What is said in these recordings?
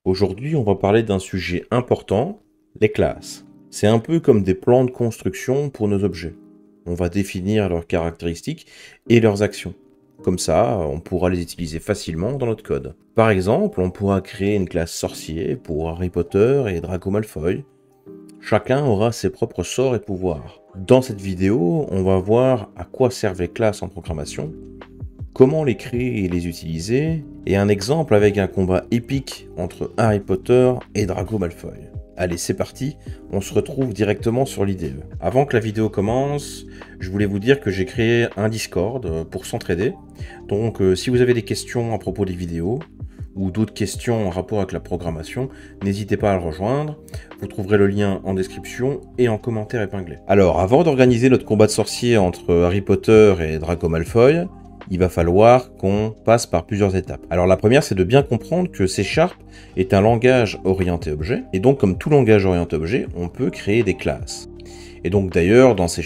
Aujourd'hui, on va parler d'un sujet important, les classes. C'est un peu comme des plans de construction pour nos objets. On va définir leurs caractéristiques et leurs actions. Comme ça, on pourra les utiliser facilement dans notre code. Par exemple, on pourra créer une classe sorcier pour Harry Potter et Draco Malfoy. Chacun aura ses propres sorts et pouvoirs. Dans cette vidéo, on va voir à quoi servent les classes en programmation, comment les créer et les utiliser, et un exemple avec un combat épique entre Harry Potter et Draco Malfoy. Allez, c'est parti, on se retrouve directement sur l'IDE. Avant que la vidéo commence, je voulais vous dire que j'ai créé un Discord pour s'entraider. Donc si vous avez des questions à propos des vidéos, ou d'autres questions en rapport avec la programmation, n'hésitez pas à le rejoindre. Vous trouverez le lien en description et en commentaire épinglé. Alors, avant d'organiser notre combat de sorcier entre Harry Potter et Draco Malfoy, il va falloir qu'on passe par plusieurs étapes. Alors la première, c'est de bien comprendre que C# est un langage orienté objet, et donc comme tout langage orienté objet, on peut créer des classes. Et donc d'ailleurs, dans C#,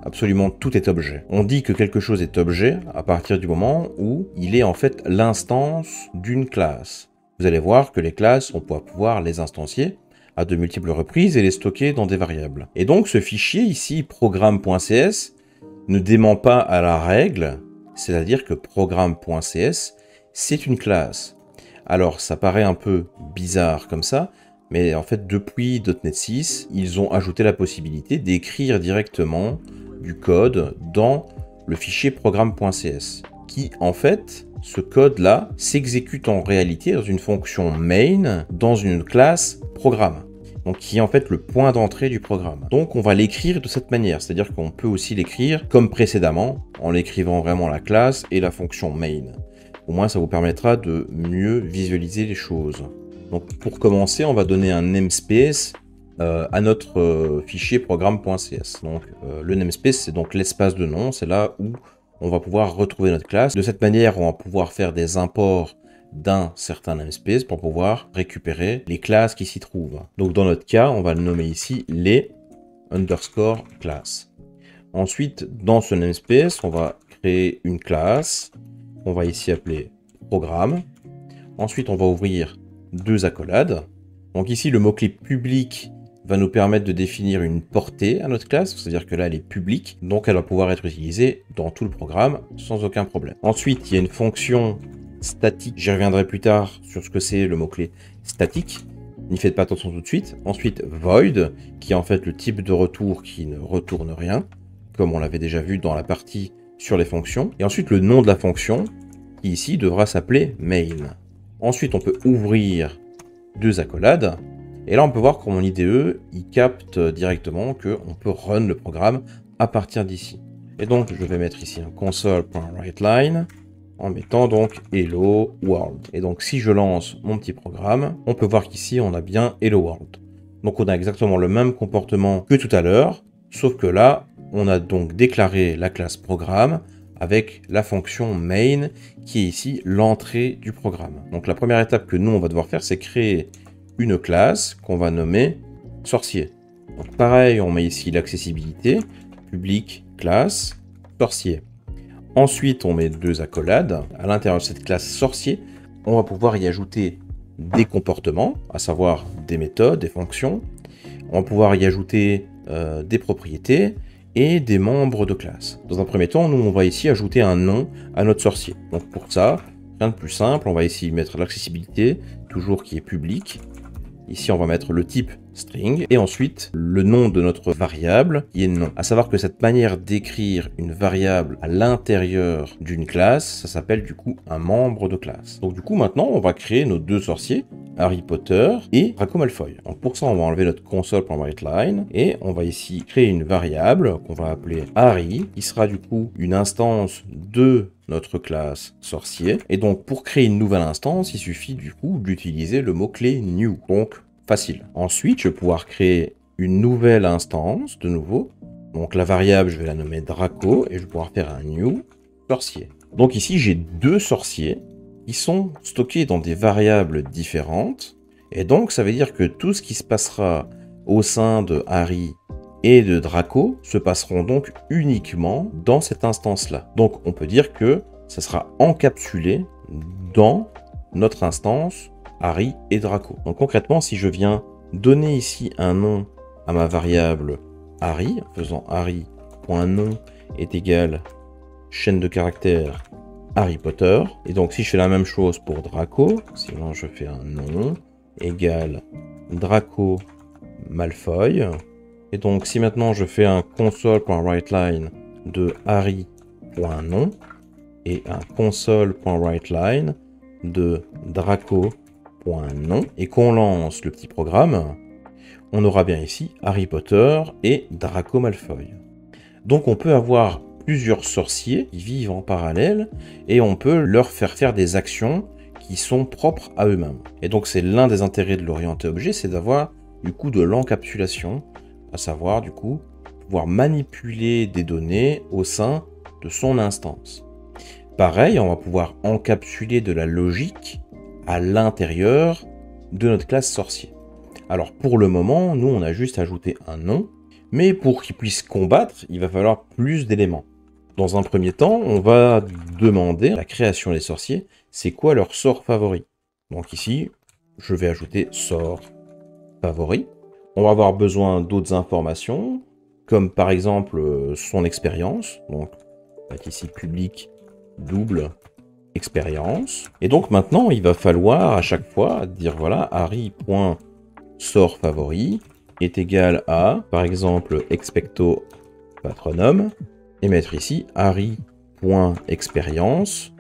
absolument tout est objet. On dit que quelque chose est objet à partir du moment où il est en fait l'instance d'une classe. Vous allez voir que les classes, on va pouvoir les instancier à de multiples reprises et les stocker dans des variables. Et donc ce fichier ici, programme.cs, ne dément pas à la règle, c'est-à-dire que programme.cs, c'est une classe. Alors, ça paraît un peu bizarre comme ça, mais en fait, depuis .NET 6, ils ont ajouté la possibilité d'écrire directement du code dans le fichier programme.cs, qui, en fait, ce code-là s'exécute en réalité dans une fonction main, dans une classe programme. Donc qui est en fait le point d'entrée du programme. Donc on va l'écrire de cette manière, c'est-à-dire qu'on peut aussi l'écrire comme précédemment, en l'écrivant vraiment la classe et la fonction main. Au moins ça vous permettra de mieux visualiser les choses. Donc pour commencer, on va donner un namespace à notre fichier programme.cs. Donc le namespace, c'est donc l'espace de nom, c'est là où on va pouvoir retrouver notre classe. De cette manière, on va pouvoir faire des imports d'un certain namespace pour pouvoir récupérer les classes qui s'y trouvent. Donc dans notre cas, on va le nommer ici les underscore class. Ensuite, dans ce namespace, on va créer une classe qu'on va ici appeler programme. Ensuite, on va ouvrir deux accolades. Donc ici, le mot-clé public va nous permettre de définir une portée à notre classe, c'est-à-dire que là, elle est publique, donc elle va pouvoir être utilisée dans tout le programme sans aucun problème. Ensuite, il y a une fonction statique, j'y reviendrai plus tard sur ce que c'est le mot-clé statique, n'y faites pas attention tout de suite. Ensuite, void, qui est en fait le type de retour qui ne retourne rien, comme on l'avait déjà vu dans la partie sur les fonctions. Et ensuite, le nom de la fonction, qui ici devra s'appeler main. Ensuite, on peut ouvrir deux accolades, et là on peut voir que mon IDE, il capte directement qu'on peut run le programme à partir d'ici. Et donc, je vais mettre ici un console.writeLine, en mettant donc Hello World. Et donc si je lance mon petit programme, on peut voir qu'ici on a bien Hello World. Donc on a exactement le même comportement que tout à l'heure, sauf que là, on a donc déclaré la classe programme avec la fonction main qui est ici l'entrée du programme. Donc la première étape que nous on va devoir faire, c'est créer une classe qu'on va nommer sorcier. Donc pareil, on met ici l'accessibilité, public, classe, sorcier. Ensuite, on met deux accolades. À l'intérieur de cette classe sorcier, on va pouvoir y ajouter des comportements, à savoir des méthodes, des fonctions. On va pouvoir y ajouter des propriétés et des membres de classe. Dans un premier temps, nous, on va ici ajouter un nom à notre sorcier. Donc pour ça, rien de plus simple, on va ici mettre l'accessibilité, toujours qui est public. Ici, on va mettre le type string et ensuite le nom de notre variable qui est nom. À savoir que cette manière d'écrire une variable à l'intérieur d'une classe, ça s'appelle du coup un membre de classe. Donc du coup, maintenant, on va créer nos deux sorciers, Harry Potter et Draco Malfoy. Donc pour ça, on va enlever notre console.writeLine et on va ici créer une variable qu'on va appeler Harry, qui sera du coup une instance de notre classe sorcier. Et donc, pour créer une nouvelle instance, il suffit du coup d'utiliser le mot-clé new. Donc, facile. Ensuite, je vais pouvoir créer une nouvelle instance, de nouveau. Donc, la variable, je vais la nommer Draco et je vais pouvoir faire un new sorcier. Donc ici, j'ai deux sorciers qui sont stockés dans des variables différentes. Et donc, ça veut dire que tout ce qui se passera au sein de Harry et de Draco se passeront donc uniquement dans cette instance-là. Donc on peut dire que ça sera encapsulé dans notre instance Harry et Draco. Donc concrètement, si je viens donner ici un nom à ma variable Harry, en faisant Harry.nom est égal chaîne de caractères Harry Potter, et donc si je fais la même chose pour Draco, sinon je fais un nom égal Draco Malfoy, et donc si maintenant je fais un console.writeLine de Harry.nom et un console.writeLine de Draco.nom et qu'on lance le petit programme, on aura bien ici Harry Potter et Draco Malfoy. Donc on peut avoir plusieurs sorciers qui vivent en parallèle et on peut leur faire des actions qui sont propres à eux-mêmes. Et donc c'est l'un des intérêts de l'orienté objet, c'est d'avoir du coup de l'encapsulation, à savoir du coup pouvoir manipuler des données au sein de son instance. Pareil, on va pouvoir encapsuler de la logique à l'intérieur de notre classe sorcier. Alors pour le moment, nous on a juste ajouté un nom, mais pour qu'il puisse combattre, il va falloir plus d'éléments. Dans un premier temps, on va demander à la création des sorciers, c'est quoi leur sort favori. Donc ici, je vais ajouter sort favori. On va avoir besoin d'autres informations, comme par exemple son expérience. Donc, on va mettre ici public double expérience. Et donc maintenant, il va falloir à chaque fois dire voilà, Harry.sort favori est égal à, par exemple, expecto patronum, et mettre ici Harry.expérience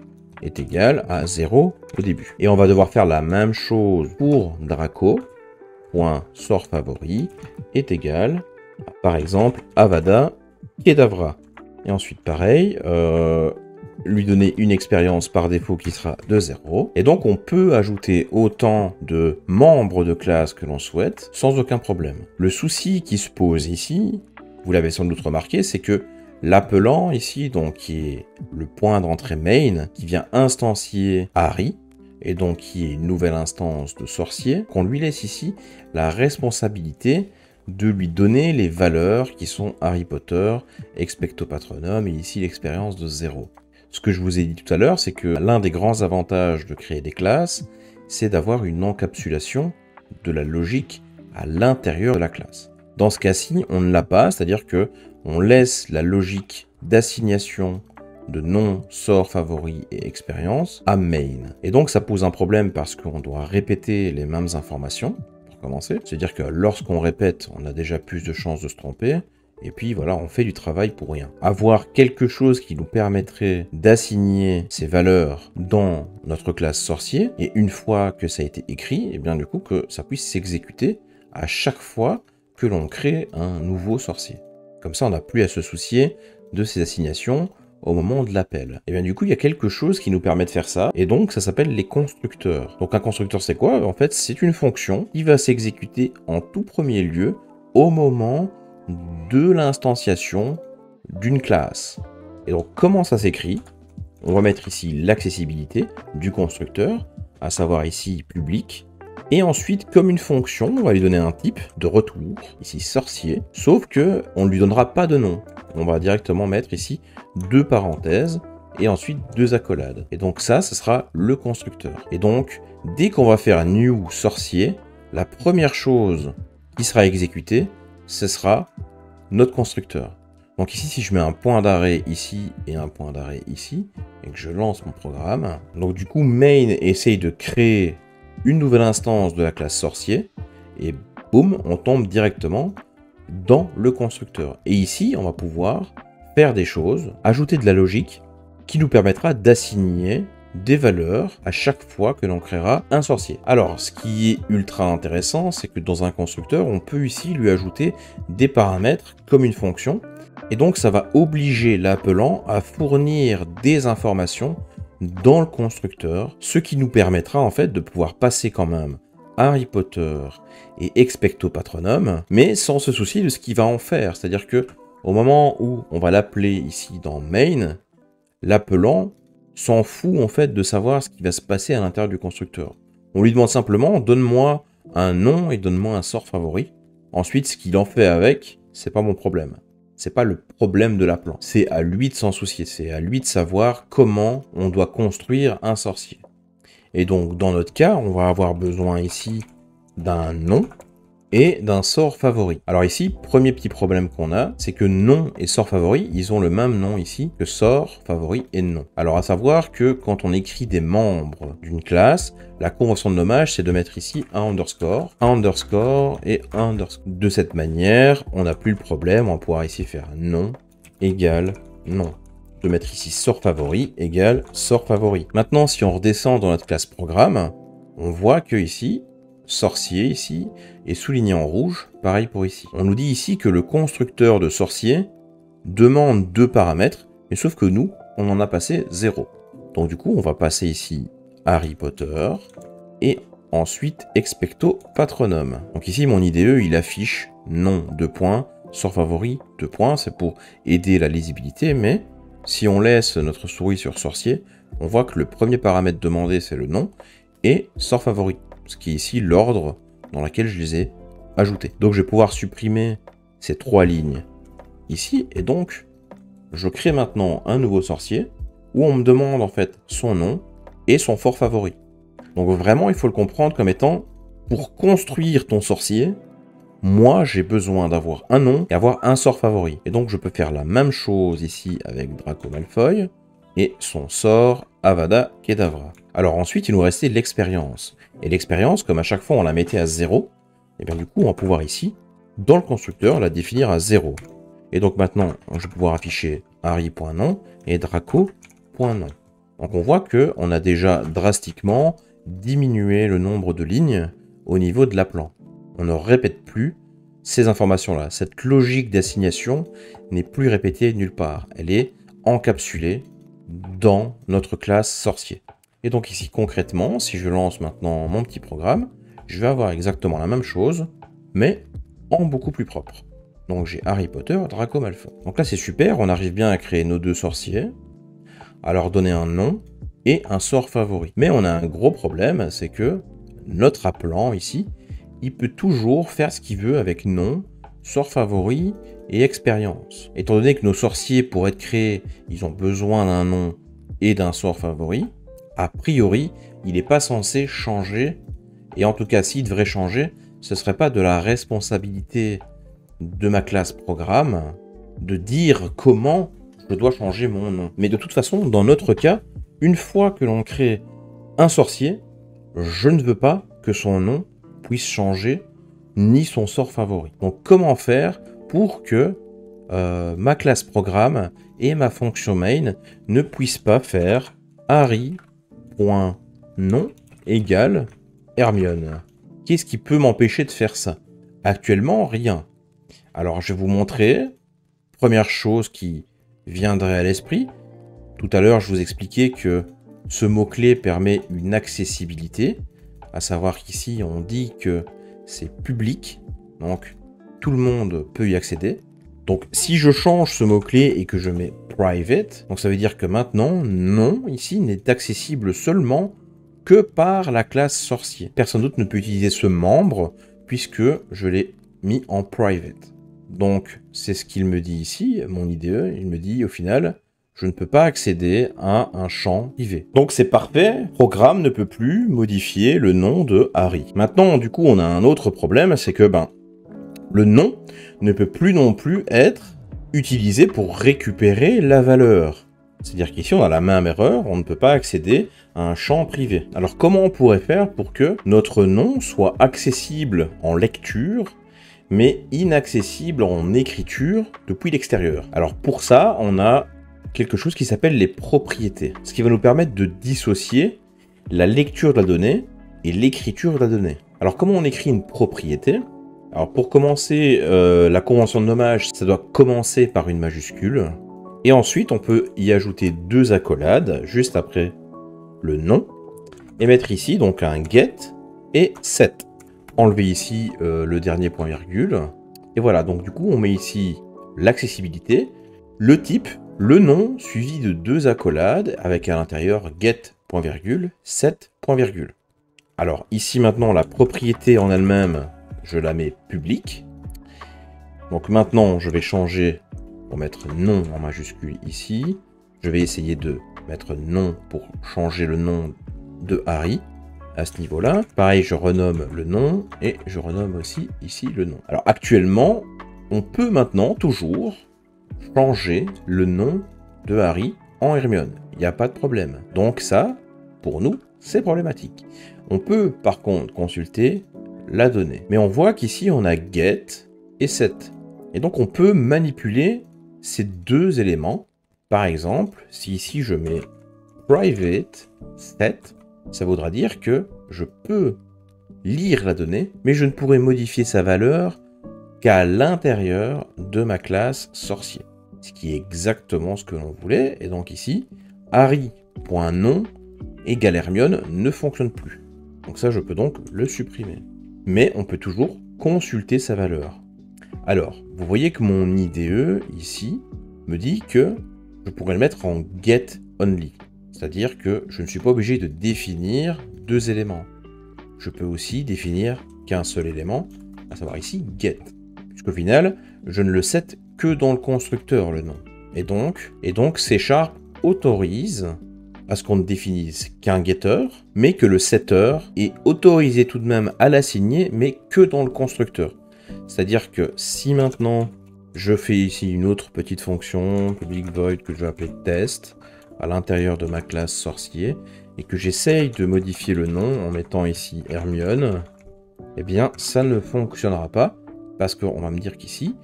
est égal à 0 au début. Et on va devoir faire la même chose pour Draco. Sort favori est égal à, par exemple, Avada Kedavra. Et ensuite, pareil, lui donner une expérience par défaut qui sera de 0. Et donc, on peut ajouter autant de membres de classe que l'on souhaite sans aucun problème. Le souci qui se pose ici, vous l'avez sans doute remarqué, c'est que l'appelant ici, donc qui est le point d'entrée main, qui vient instancier Harry, et donc qui est une nouvelle instance de sorcier, qu'on lui laisse ici la responsabilité de lui donner les valeurs qui sont Harry Potter, expecto patronum, et ici l'expérience de 0. Ce que je vous ai dit tout à l'heure, c'est que l'un des grands avantages de créer des classes, c'est d'avoir une encapsulation de la logique à l'intérieur de la classe. Dans ce cas-ci, on ne l'a pas, c'est-à-dire que on laisse la logique d'assignation de nom, sort, favori et expérience à main. Et donc ça pose un problème parce qu'on doit répéter les mêmes informations, pour commencer. C'est-à-dire que lorsqu'on répète, on a déjà plus de chances de se tromper. Et puis voilà, on fait du travail pour rien. Avoir quelque chose qui nous permettrait d'assigner ces valeurs dans notre classe sorcier, et une fois que ça a été écrit, et bien du coup que ça puisse s'exécuter à chaque fois que l'on crée un nouveau sorcier. Comme ça, on n'a plus à se soucier de ces assignations au moment de l'appel. Et bien du coup, il y a quelque chose qui nous permet de faire ça, et donc ça s'appelle les constructeurs. Donc un constructeur, c'est quoi? En fait, c'est une fonction qui va s'exécuter en tout premier lieu au moment de l'instanciation d'une classe. Et donc comment ça s'écrit? On va mettre ici l'accessibilité du constructeur, à savoir ici public, et ensuite comme une fonction, on va lui donner un type de retour, ici sorcier, sauf que on ne lui donnera pas de nom. On va directement mettre ici deux parenthèses et ensuite deux accolades. Et donc ça, ce sera le constructeur. Et donc, dès qu'on va faire new sorcier, la première chose qui sera exécutée, ce sera notre constructeur. Donc ici, si je mets un point d'arrêt ici et un point d'arrêt ici, et que je lance mon programme, donc du coup, main essaye de créer une nouvelle instance de la classe sorcier, et boum, on tombe directement dans le constructeur. Et ici, on va pouvoir faire des choses, ajouter de la logique, qui nous permettra d'assigner des valeurs à chaque fois que l'on créera un sorcier. Alors, ce qui est ultra intéressant, c'est que dans un constructeur, on peut ici lui ajouter des paramètres comme une fonction, et donc ça va obliger l'appelant à fournir des informations dans le constructeur, ce qui nous permettra en fait de pouvoir passer quand même Harry Potter et expecto patronum, mais sans se soucier de ce qu'il va en faire. C'est-à-dire que au moment où on va l'appeler ici dans main, l'appelant s'en fout en fait de savoir ce qui va se passer à l'intérieur du constructeur. On lui demande simplement, donne-moi un nom et donne-moi un sort favori. Ensuite, ce qu'il en fait avec, c'est pas mon problème. C'est pas le problème de l'appelant. C'est à lui de s'en soucier. C'est à lui de savoir comment on doit construire un sorcier. Et donc, dans notre cas, on va avoir besoin ici d'un nom et d'un sort favori. Alors ici, premier petit problème qu'on a, c'est que nom et sort favori, ils ont le même nom ici que sort, favori et nom. Alors à savoir que quand on écrit des membres d'une classe, la convention de nommage, c'est de mettre ici un underscore et un underscore. De cette manière, on n'a plus le problème, on va pouvoir ici faire nom égale nom. De mettre ici sort favori égale sort favori. Maintenant, si on redescend dans notre classe programme, on voit que ici, sorcier ici est souligné en rouge, pareil pour ici. On nous dit ici que le constructeur de sorcier demande 2 paramètres, mais sauf que nous, on en a passé 0. Donc du coup, on va passer ici Harry Potter et ensuite expecto patronum. Donc ici, mon IDE, il affiche nom 2 points, sort favori 2 points, c'est pour aider la lisibilité, mais si on laisse notre souris sur sorcier, on voit que le premier paramètre demandé, c'est le nom, et sort favori, ce qui est ici l'ordre dans lequel je les ai ajoutés. Donc je vais pouvoir supprimer ces 3 lignes ici, et donc je crée maintenant un nouveau sorcier, où on me demande en fait son nom et son fort favori. Donc vraiment, il faut le comprendre comme étant, pour construire ton sorcier, moi j'ai besoin d'avoir un nom et avoir un sort favori. Et donc je peux faire la même chose ici avec Draco Malfoy, et son sort Avada Kedavra. Alors ensuite, il nous restait l'expérience. Et l'expérience, comme à chaque fois on la mettait à 0, et bien du coup on va pouvoir ici, dans le constructeur, la définir à 0. Et donc maintenant, je vais pouvoir afficher Harry.nom et Draco.nom. Donc on voit qu'on a déjà drastiquement diminué le nombre de lignes au niveau de l'appelant. On ne répète plus ces informations-là. Cette logique d'assignation n'est plus répétée nulle part. Elle est encapsulée dans notre classe sorcier. Et donc ici, concrètement, si je lance maintenant mon petit programme, je vais avoir exactement la même chose, mais en beaucoup plus propre. Donc j'ai Harry Potter, Draco Malfoy. Donc là, c'est super, on arrive bien à créer nos 2 sorciers, à leur donner un nom et un sort favori. Mais on a un gros problème, c'est que notre appelant ici, il peut toujours faire ce qu'il veut avec nom, sort favori et expérience. Étant donné que nos sorciers, pour être créés, ils ont besoin d'un nom et d'un sort favori, a priori, il n'est pas censé changer, et en tout cas, s'il devrait changer, ce ne serait pas de la responsabilité de ma classe programme de dire comment je dois changer mon nom. Mais de toute façon, dans notre cas, une fois que l'on crée un sorcier, je ne veux pas que son nom puisse changer, ni son sort favori. Donc comment faire pour que ma classe programme et ma fonction main ne puissent pas faire Harry.nom égale Hermione. Qu'est-ce qui peut m'empêcher de faire ça? Actuellement, rien. Alors je vais vous montrer. Première chose qui viendrait à l'esprit. Tout à l'heure, je vous expliquais que ce mot-clé permet une accessibilité. À savoir qu'ici, on dit que c'est public. Donc, tout le monde peut y accéder. Donc, si je change ce mot-clé et que je mets private, donc ça veut dire que maintenant, nom, ici, n'est accessible seulement que par la classe sorcier. Personne d'autre ne peut utiliser ce membre puisque je l'ai mis en private. Donc, c'est ce qu'il me dit ici, mon IDE. Il me dit, au final, je ne peux pas accéder à un champ privé. Donc, c'est parfait. Le programme ne peut plus modifier le nom de Harry. Maintenant, du coup, on a un autre problème, c'est que, le nom ne peut plus non plus être utilisé pour récupérer la valeur. C'est-à-dire qu'ici, on a la même erreur, on ne peut pas accéder à un champ privé. Alors, comment on pourrait faire pour que notre nom soit accessible en lecture, mais inaccessible en écriture depuis l'extérieur? Alors, pour ça, on a quelque chose qui s'appelle les propriétés, ce qui va nous permettre de dissocier la lecture de la donnée et l'écriture de la donnée. Alors, comment on écrit une propriété? Alors, pour commencer, la convention de nommage, ça doit commencer par une majuscule. Et ensuite, on peut y ajouter 2 accolades, juste après le nom, et mettre ici donc un get et set. Enlever ici le dernier point virgule. Et voilà, donc du coup, on met ici l'accessibilité, le type, le nom, suivi de 2 accolades, avec à l'intérieur get, point virgule, set, point virgule. Alors, ici maintenant, la propriété en elle-même, je la mets publique. Donc maintenant, je vais changer pour mettre nom en majuscule ici. Je vais essayer de mettre nom pour changer le nom de Harry. à ce niveau-là. Pareil, je renomme le nom et je renomme aussi ici le nom. Alors actuellement, on peut maintenant toujours changer le nom de Harry en Hermione. Il n'y a pas de problème. Donc ça, pour nous, c'est problématique. On peut par contre consulter la donnée. Mais on voit qu'ici, on a get et set. Et donc, on peut manipuler ces deux éléments. Par exemple, si ici, je mets private set, ça voudra dire que je peux lire la donnée, mais je ne pourrai modifier sa valeur qu'à l'intérieur de ma classe sorcier. Ce qui est exactement ce que l'on voulait. Et donc ici, Harry.nom égale Hermione ne fonctionne plus. Donc ça, je peux donc le supprimer. Mais on peut toujours consulter sa valeur. Alors, vous voyez que mon IDE, ici, me dit que je pourrais le mettre en get only. C'est-à-dire que je ne suis pas obligé de définir deux éléments. Je peux aussi définir qu'un seul élément, à savoir ici get. Puisqu'au final, je ne le set que dans le constructeur, le nom. Et donc C# autorise à ce qu'on ne définisse qu'un getter, mais que le setter est autorisé tout de même à l'assigner, mais que dans le constructeur. C'est-à-dire que si maintenant je fais ici une autre petite fonction, public void, que je vais appeler test, à l'intérieur de ma classe sorcier, et que j'essaye de modifier le nom en mettant ici Hermione, eh bien ça ne fonctionnera pas, parce qu'on va me dire qu'ici,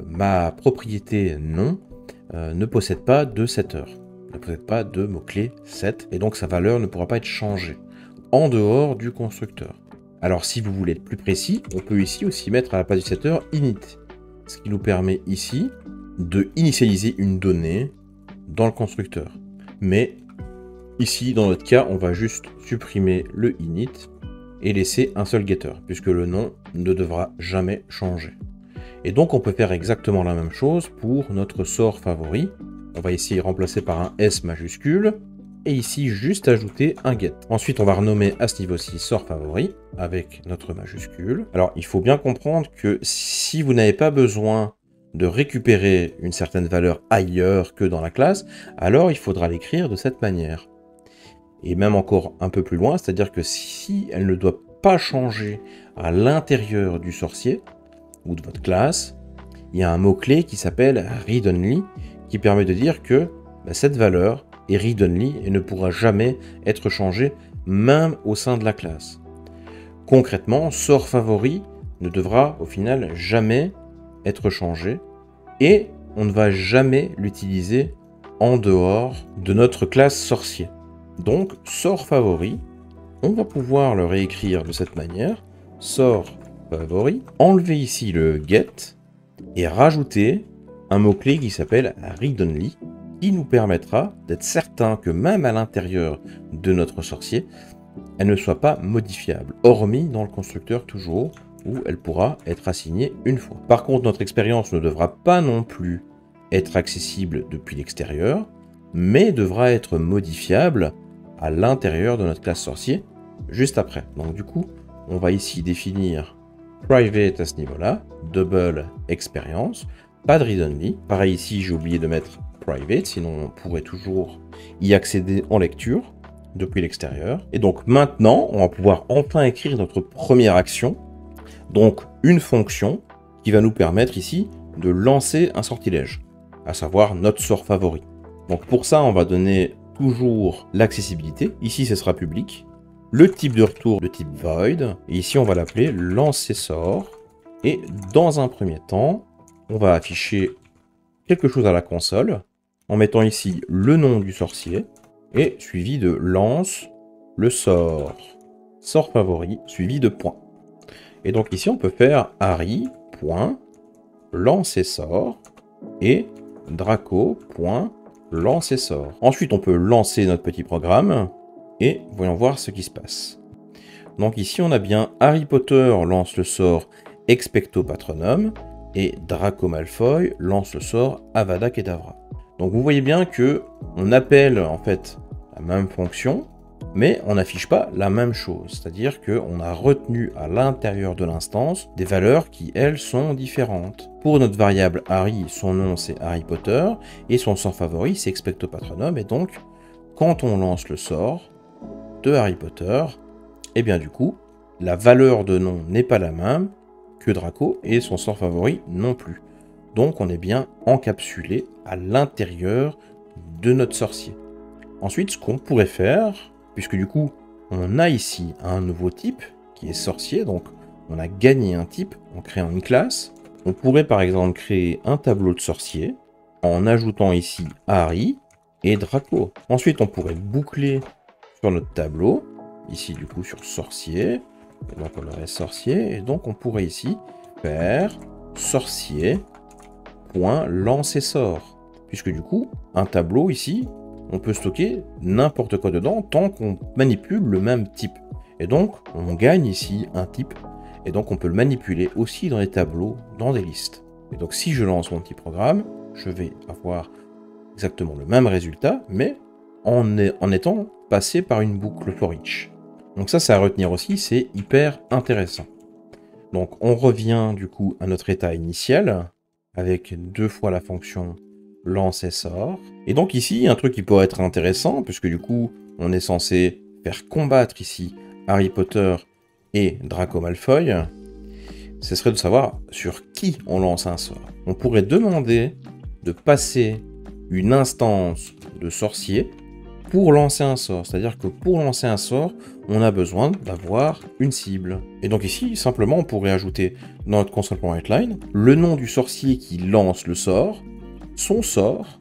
ma propriété nom ne possède pas de setter, ne possède pas de mot-clé set, et donc sa valeur ne pourra pas être changée en dehors du constructeur. Alors si vous voulez être plus précis, on peut ici aussi mettre à la place du setter init, ce qui nous permet ici de initialiser une donnée dans le constructeur. Mais ici, dans notre cas, on va juste supprimer le init et laisser un seul getter, puisque le nom ne devra jamais changer. Et donc on peut faire exactement la même chose pour notre sort favori. On va ici remplacer par un S majuscule, et ici juste ajouter un get. Ensuite on va renommer à ce niveau-ci sort favori, avec notre majuscule. Alors il faut bien comprendre que si vous n'avez pas besoin de récupérer une certaine valeur ailleurs que dans la classe, alors il faudra l'écrire de cette manière. Et même encore un peu plus loin, c'est-à-dire que si elle ne doit pas changer à l'intérieur du sorcier, ou de votre classe, il y a un mot-clé qui s'appelle read-only, qui permet de dire que cette valeur est read-only et ne pourra jamais être changée, même au sein de la classe. Concrètement, sort favori ne devra au final jamais être changé, et on ne va jamais l'utiliser en dehors de notre classe sorcier. Donc, sort favori, on va pouvoir le réécrire de cette manière, sort favori, enlever ici le get, et rajouter un mot-clé qui s'appelle read-only, qui nous permettra d'être certain que même à l'intérieur de notre sorcier, elle ne soit pas modifiable, hormis dans le constructeur toujours, où elle pourra être assignée une fois. Par contre, notre expérience ne devra pas non plus être accessible depuis l'extérieur, mais devra être modifiable à l'intérieur de notre classe sorcier juste après. Donc du coup, on va ici définir private à ce niveau-là, double expérience, pas de read-only. Pareil ici, j'ai oublié de mettre private, sinon on pourrait toujours y accéder en lecture depuis l'extérieur. Et donc maintenant, on va pouvoir enfin écrire notre première action, donc une fonction qui va nous permettre ici de lancer un sortilège, à savoir notre sort favori. Donc pour ça, on va donner toujours l'accessibilité. Ici, ce sera public. Le type de retour de type void. Et ici, on va l'appeler lancer sort. Et dans un premier temps, on va afficher quelque chose à la console en mettant ici le nom du sorcier et suivi de lance le sort favori suivi de point. Et donc ici, on peut faire Harry.lancer sort et Draco.lancer sort. Ensuite, on peut lancer notre petit programme et voyons voir ce qui se passe. Donc ici, on a bien Harry Potter lance le sort Expecto Patronum et Draco Malfoy lance le sort Avada Kedavra. Donc vous voyez bien que on appelle en fait la même fonction, mais on n'affiche pas la même chose. C'est-à-dire qu'on a retenu à l'intérieur de l'instance des valeurs qui, elles, sont différentes. Pour notre variable Harry, son nom c'est Harry Potter, et son sort favori c'est Expecto Patronum, et donc, quand on lance le sort de Harry Potter, et bien du coup, la valeur de nom n'est pas la même que Draco et son sort favori non plus. Donc on est bien encapsulé à l'intérieur de notre sorcier. Ensuite, ce qu'on pourrait faire, puisque du coup, on a ici un nouveau type qui est sorcier, donc on a gagné un type en créant une classe. On pourrait par exemple créer un tableau de sorcier en ajoutant ici Harry et Draco. Ensuite, on pourrait boucler sur notre tableau, ici du coup sur sorcier, et donc on aurait sorcier, et donc on pourrait ici faire sorcier.lance et sort, puisque du coup, un tableau ici, on peut stocker n'importe quoi dedans tant qu'on manipule le même type. Et donc, on gagne ici un type, et donc on peut le manipuler aussi dans les tableaux, dans des listes. Et donc si je lance mon petit programme, je vais avoir exactement le même résultat, mais en étant passé par une boucle for each. Donc ça à retenir aussi, c'est hyper intéressant. Donc on revient du coup à notre état initial, avec 2 fois la fonction lance et sort. Et donc ici, un truc qui pourrait être intéressant, puisque du coup, on est censé faire combattre ici Harry Potter et Draco Malfoy, ce serait de savoir sur qui on lance un sort. On pourrait demander de passer une instance de sorcier pour lancer un sort. C'est-à-dire que pour lancer un sort, on a besoin d'avoir une cible. Et donc ici, simplement, on pourrait ajouter dans notre console.writeline le nom du sorcier qui lance le sort, son sort,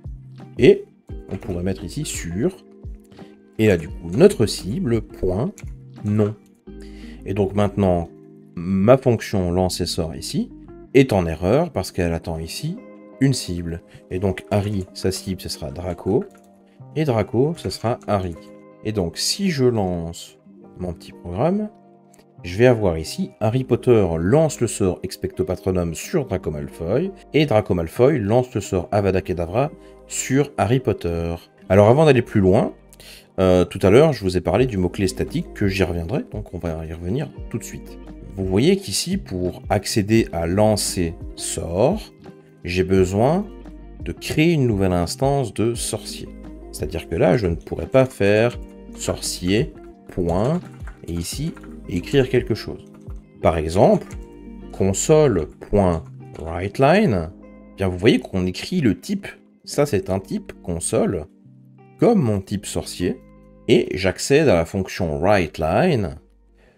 et on pourrait mettre ici sur, et là du coup notre cible, point, nom. Et donc maintenant, ma fonction lance et sort ici est en erreur parce qu'elle attend ici une cible. Et donc Harry, sa cible, ce sera Draco, et Draco, ce sera Harry. Et donc si je lance mon petit programme, je vais avoir ici Harry Potter lance le sort Expecto Patronum sur Draco Malfoy, et Draco Malfoy lance le sort Avada Kedavra sur Harry Potter. Alors avant d'aller plus loin, tout à l'heure je vous ai parlé du mot-clé statique, que j'y reviendrai, donc on va y revenir tout de suite. Vous voyez qu'ici, pour accéder à lancer sort, j'ai besoin de créer une nouvelle instance de sorcier. C'est-à-dire que là, je ne pourrais pas faire sorcier, point, et ici, écrire quelque chose. Par exemple, console.writeline, bien vous voyez qu'on écrit le type. Ça, c'est un type console, comme mon type sorcier, et j'accède à la fonction writeline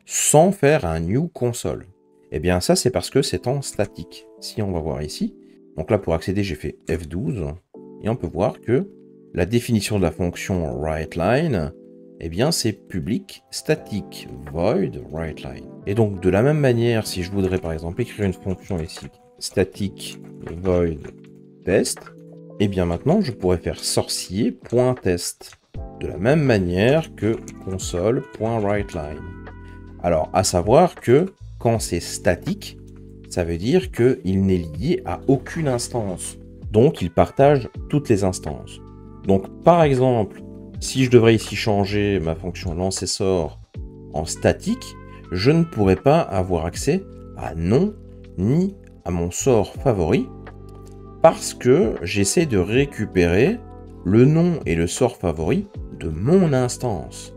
sans faire un new console. Et bien ça, c'est parce que c'est en statique. Si on va voir ici, donc là pour accéder, j'ai fait F12, et on peut voir que la définition de la fonction writeline, eh bien c'est public static void writeline. Et donc de la même manière, si je voudrais par exemple écrire une fonction ici, static void test, et bien maintenant je pourrais faire sorcier.test, de la même manière que console.writeline. Alors à savoir que quand c'est statique, ça veut dire qu'il n'est lié à aucune instance, donc il partage toutes les instances. Donc par exemple, si je devrais ici changer ma fonction lance et sort en statique, je ne pourrais pas avoir accès à nom ni à mon sort favori, parce que j'essaie de récupérer le nom et le sort favori de mon instance.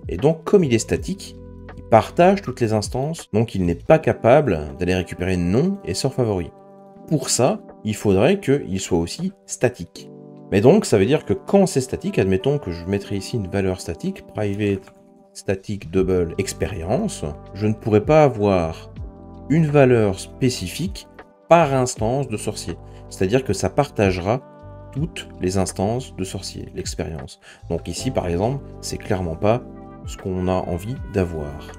Et donc comme il est statique, il partage toutes les instances, donc il n'est pas capable d'aller récupérer nom et sort favori. Pour ça, il faudrait qu'il soit aussi statique. Mais donc, ça veut dire que quand c'est statique, admettons que je mettrai ici une valeur statique, private static double expérience, je ne pourrais pas avoir une valeur spécifique par instance de sorcier. C'est-à-dire que ça partagera toutes les instances de sorcier, l'expérience. Donc ici, par exemple, c'est clairement pas ce qu'on a envie d'avoir.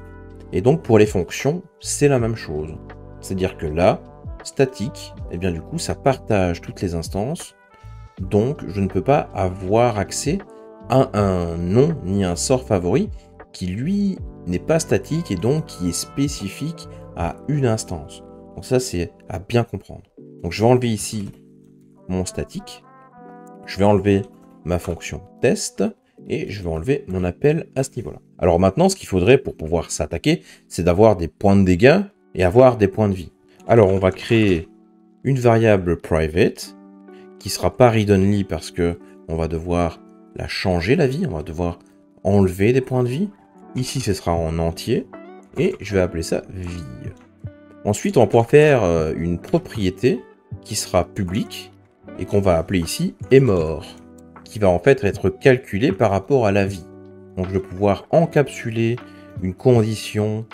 Et donc, pour les fonctions, c'est la même chose. C'est-à-dire que là, statique, et bien du coup, ça partage toutes les instances. Donc, je ne peux pas avoir accès à un nom ni un sort favori qui, lui, n'est pas statique et donc qui est spécifique à une instance. Donc ça, c'est à bien comprendre. Donc, je vais enlever ici mon statique. Je vais enlever ma fonction test et je vais enlever mon appel à ce niveau-là. Alors maintenant, ce qu'il faudrait pour pouvoir s'attaquer, c'est d'avoir des points de dégâts et avoir des points de vie. Alors, on va créer une variable private qui sera pas read-only parce que on va devoir la changer la vie, on va devoir enlever des points de vie. Ici, ce sera en entier. Et je vais appeler ça vie. Ensuite, on va pouvoir faire une propriété qui sera publique et qu'on va appeler ici est mort, qui va en fait être calculée par rapport à la vie. Donc je vais pouvoir encapsuler une condition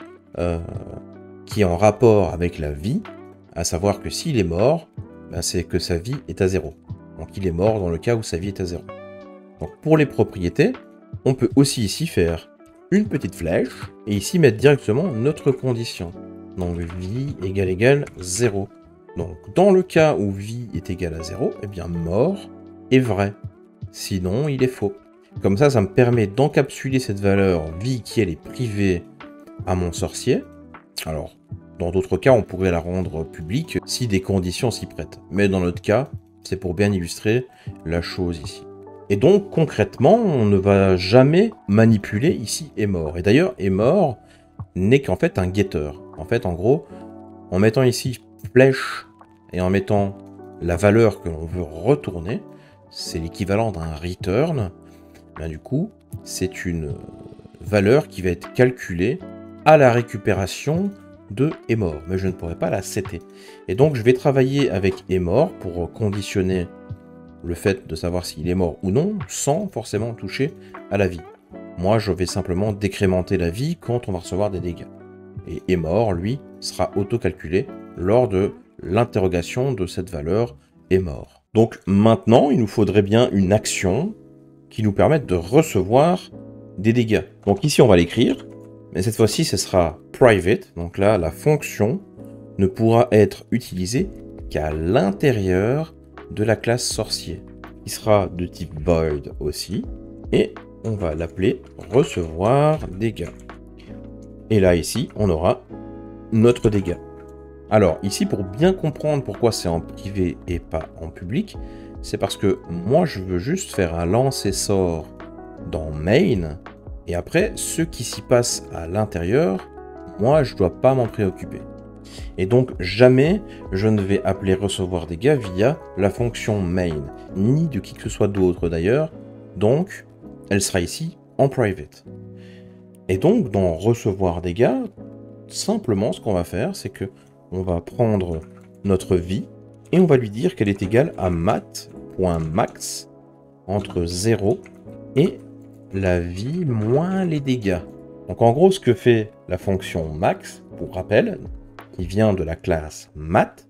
qui est en rapport avec la vie, à savoir que s'il est mort, ben c'est que sa vie est à 0. Donc il est mort dans le cas où sa vie est à 0. Donc pour les propriétés, on peut aussi ici faire une petite flèche et ici mettre directement notre condition. Donc vie égale 0. Donc dans le cas où vie est égale à 0, eh bien mort est vrai. Sinon il est faux. Comme ça me permet d'encapsuler cette valeur vie qui elle est privée à mon sorcier. Alors dans d'autres cas on pourrait la rendre publique si des conditions s'y prêtent. Mais dans notre cas, c'est pour bien illustrer la chose ici. Et donc, concrètement, on ne va jamais manipuler ici est mort. Et d'ailleurs, est mort n'est qu'en fait un getter. En fait, en gros, en mettant ici flèche et en mettant la valeur que l'on veut retourner, c'est l'équivalent d'un return. Bien, du coup, c'est une valeur qui va être calculée à la récupération de est mort. Mais je ne pourrais pas la setter. Et donc, je vais travailler avec est mort pour conditionner le fait de savoir s'il est mort ou non, sans forcément toucher à la vie. Moi, je vais simplement décrémenter la vie quand on va recevoir des dégâts. Et est mort, lui, sera auto-calculé lors de l'interrogation de cette valeur est mort. Donc maintenant, il nous faudrait bien une action qui nous permette de recevoir des dégâts. Donc ici, on va l'écrire, mais cette fois-ci, ce sera private. Donc là, la fonction ne pourra être utilisée qu'à l'intérieur de la classe sorcier. Il sera de type void aussi. Et on va l'appeler recevoir dégâts. Et là, ici, on aura notre dégât. Alors, ici, pour bien comprendre pourquoi c'est en privé et pas en public, c'est parce que moi, je veux juste faire un lancer-sort dans main. Et après, ce qui s'y passe à l'intérieur, moi, je ne dois pas m'en préoccuper. Et donc jamais je ne vais appeler recevoir dégâts via la fonction main, ni de qui que ce soit d'autre d'ailleurs, donc elle sera ici en private. Et donc dans recevoir dégâts, simplement ce qu'on va faire, c'est que on va prendre notre vie et on va lui dire qu'elle est égale à mat.max entre 0 et la vie moins les dégâts. Donc en gros ce que fait la fonction max, pour rappel, qui vient de la classe mat,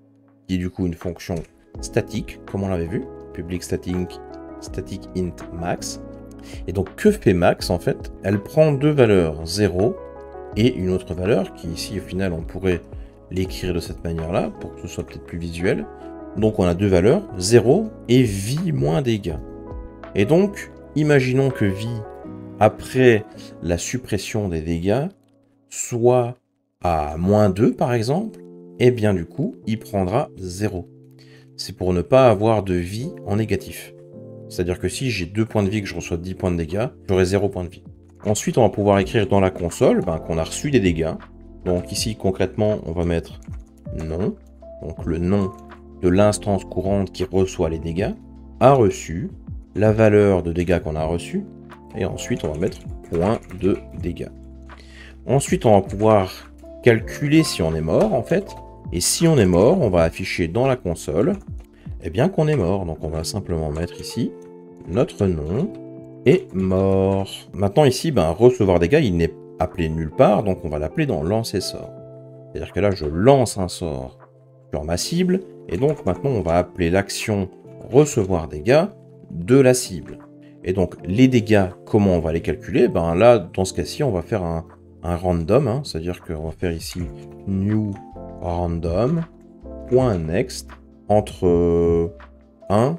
qui est du coup une fonction statique, comme on l'avait vu, public static int max. Et donc que fait max en fait? Elle prend deux valeurs, 0 et une autre valeur, qui ici au final on pourrait l'écrire de cette manière-là, pour que ce soit peut-être plus visuel. Donc on a deux valeurs, 0 et vie moins dégâts. Et donc, imaginons que vie, après la suppression des dégâts, soit à moins 2 par exemple, et bien du coup, il prendra 0. C'est pour ne pas avoir de vie en négatif. C'est-à-dire que si j'ai 2 points de vie et que je reçois 10 points de dégâts, j'aurai 0 points de vie. Ensuite, on va pouvoir écrire dans la console qu'on a reçu des dégâts. Donc ici, concrètement, on va mettre nom. Donc le nom de l'instance courante qui reçoit les dégâts a reçu la valeur de dégâts qu'on a reçu. Et ensuite, on va mettre point de dégâts. Ensuite, on va pouvoir calculer si on est mort, en fait. Et si on est mort, on va afficher dans la console, eh bien qu'on est mort. Donc on va simplement mettre ici notre nom est mort. Maintenant ici, recevoir dégâts, il n'est appelé nulle part, donc on va l'appeler dans lancer sort. C'est-à-dire que là, je lance un sort sur ma cible, et donc maintenant on va appeler l'action recevoir dégâts de la cible. Et donc les dégâts, comment on va les calculer? Là, dans ce cas-ci, on va faire un random, c'est-à-dire qu'on va faire ici new random.next entre 1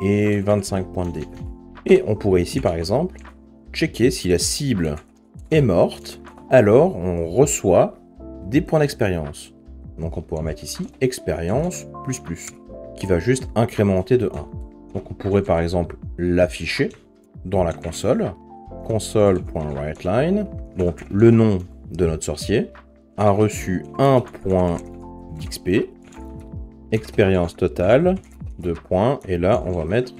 et 25 points de dégâts. Et on pourrait ici, par exemple, checker si la cible est morte, alors on reçoit des points d'expérience. Donc on pourrait mettre ici expérience ++, qui va juste incrémenter de 1. Donc on pourrait par exemple l'afficher dans la console, console.writeLine, donc le nom de notre sorcier, a reçu 1 point d'XP, expérience totale, 2 points, et là on va mettre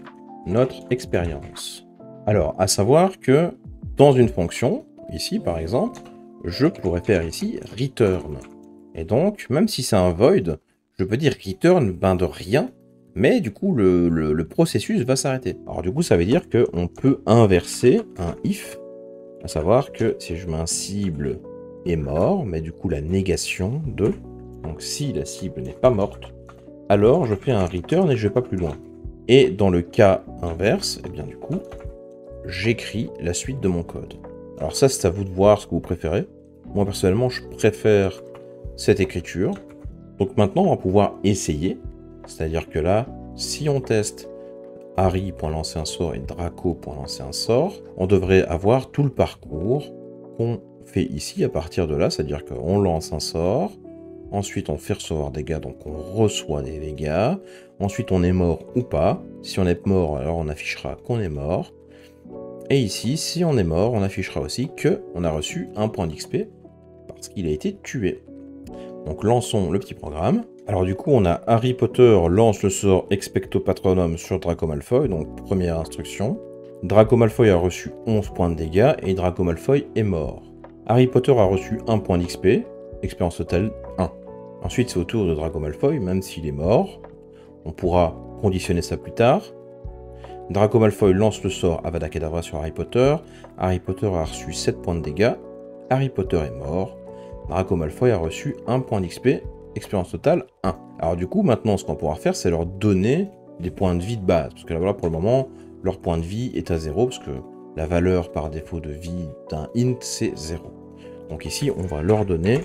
notre expérience. Alors, à savoir que dans une fonction, ici par exemple, je pourrais faire ici return. Et donc, même si c'est un void, je peux dire return de rien, mais du coup le processus va s'arrêter. Alors du coup ça veut dire qu'on peut inverser un if, à savoir que si je mets un cible est mort, mais du coup la négation de, donc si la cible n'est pas morte, alors je fais un return et je vais pas plus loin. Et dans le cas inverse, et bien du coup, j'écris la suite de mon code. Alors ça, c'est à vous de voir ce que vous préférez. Moi, personnellement, je préfère cette écriture. Donc maintenant, on va pouvoir essayer. C'est-à-dire que là, si on teste Harry.lancer un sort et Draco.lancer un sort, on devrait avoir tout le parcours qu'on fait ici à partir de là. C'est-à-dire qu'on lance un sort, ensuite on fait recevoir des dégâts, donc on reçoit des dégâts. Ensuite, on est mort ou pas. Si on est mort, alors on affichera qu'on est mort. Et ici, si on est mort, on affichera aussi qu'on a reçu un point d'XP parce qu'il a été tué. Donc lançons le petit programme. Alors du coup, on a Harry Potter lance le sort Expecto Patronum sur Draco Malfoy, donc première instruction. Draco Malfoy a reçu 11 points de dégâts et Draco Malfoy est mort. Harry Potter a reçu 1 point d'XP, expérience totale 1. Ensuite, c'est au tour de Draco Malfoy, même s'il est mort. On pourra conditionner ça plus tard. Draco Malfoy lance le sort Avada Kedavra sur Harry Potter. Harry Potter a reçu 7 points de dégâts. Harry Potter est mort. Draco Malfoy a reçu 1 point d'XP. Expérience totale 1. Alors du coup, maintenant, ce qu'on pourra faire, c'est leur donner des points de vie de base. Parce que là, voilà, pour le moment, leur point de vie est à 0. Parce que la valeur par défaut de vie d'un int, c'est 0. Donc ici, on va leur donner,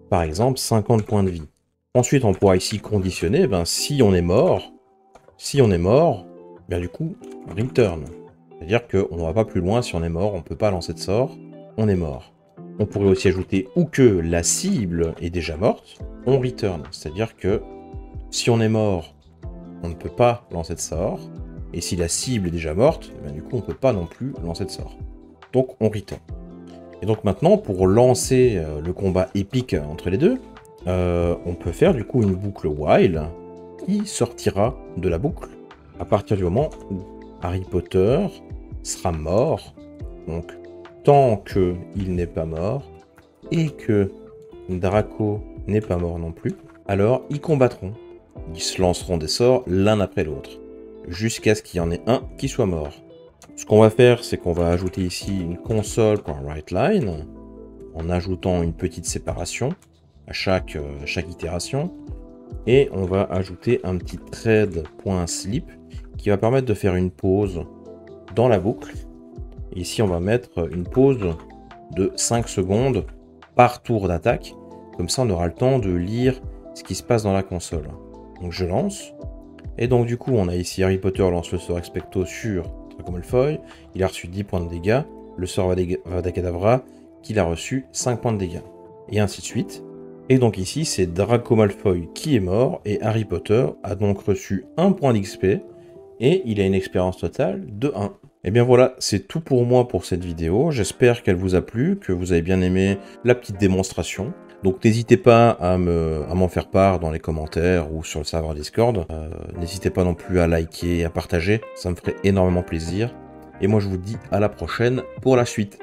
par exemple, 50 points de vie. Ensuite, on pourra ici conditionner, si on est mort, bien du coup, return. C'est-à-dire qu'on ne va pas plus loin, si on est mort, on ne peut pas lancer de sort, on est mort. On pourrait aussi ajouter ou que la cible est déjà morte, on return. C'est-à-dire que si on est mort, on ne peut pas lancer de sort, et si la cible est déjà morte, bien du coup, on ne peut pas non plus lancer de sort. Donc, on return. Et donc maintenant, pour lancer le combat épique entre les deux, on peut faire du coup une boucle while qui sortira de la boucle à partir du moment où Harry Potter sera mort. Donc tant qu'il n'est pas mort et que Draco n'est pas mort non plus, alors ils combattront. Ils se lanceront des sorts l'un après l'autre jusqu'à ce qu'il y en ait un qui soit mort. Ce qu'on va faire, c'est qu'on va ajouter ici une console.writeLine en ajoutant une petite séparation à chaque itération. Et on va ajouter un petit thread.sleep qui va permettre de faire une pause dans la boucle. Et ici, on va mettre une pause de 5 secondes par tour d'attaque. Comme ça, on aura le temps de lire ce qui se passe dans la console. Donc je lance. Et donc du coup, on a ici Harry Potter lance le sort Expecto sur Draco Malfoy. Il a reçu 10 points de dégâts. Le sort Avada Kedavra qu'il a reçu 5 points de dégâts. Et ainsi de suite. Et donc ici, c'est Draco Malfoy qui est mort, et Harry Potter a donc reçu 1 point d'XP, et il a une expérience totale de 1. Et bien voilà, c'est tout pour moi pour cette vidéo. J'espère qu'elle vous a plu, que vous avez bien aimé la petite démonstration. Donc n'hésitez pas à m'en faire part dans les commentaires ou sur le serveur Discord. N'hésitez pas non plus à liker et à partager, ça me ferait énormément plaisir. Et moi je vous dis à la prochaine pour la suite.